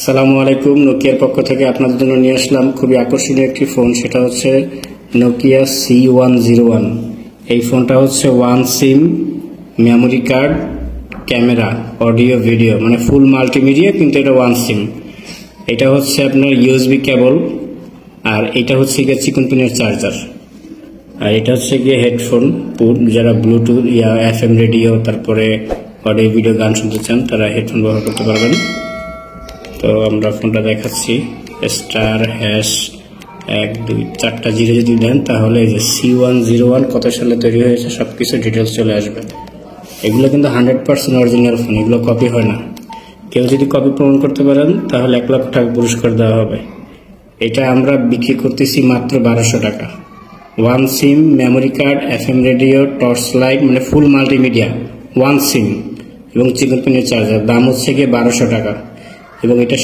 আসসালামু আলাইকুম। নোকিয়ার পক্ষ থেকে আপনাদের জন্য নিয়ে আসলাম খুবই আকর্ষণীয় একটি ফোন, সেটা হচ্ছে নোকিয়া C101। এই ফোনটা হচ্ছে one SIM, memory card, camera, audio, video, মানে ফুল মাল্টিমিডিয়া, কিন্তু এটা ওয়ান সিম। এটা হচ্ছে আপনার USB কেবল, আর এটা হচ্ছে গিয়ে চিকন পিনের চার্জার, আর এটা হচ্ছে গিয়ে হেডফোন পুট। যারা ব্লুটুথ FM রেডিও, তারপরে অডিও ভিডিও, গান শুনতে চান, তারা হেডফোন ব্যবহার করতে পারবেন। তো আমরা ফোনটা দেখাচ্ছি। *#124 যদি দেন তাহলে এই যে C101 কত সালে তৈরি হয়েছে সবকিছু ডিটেলস চলে আসবে। এগুলো কিন্তু 100% অরিজিনাল ফোন, এগুলো কপি হয় না। কেউ যদি কপি প্রমাণ করতে পারেন তাহলে 1 লক্ষ টাকা পুরস্কার দেওয়া হবে। এটা আমরা বিক্রি করতেছি মাত্র 1200 টাকা। One SIM, memory card, FM radio, torch light, মানে ফুল মাল্টিমিডিয়া, ওয়ান সিম এবং চিকন পিনের চার্জার। দাম হচ্ছে গিয়ে 1200 টাকা, এবং এটা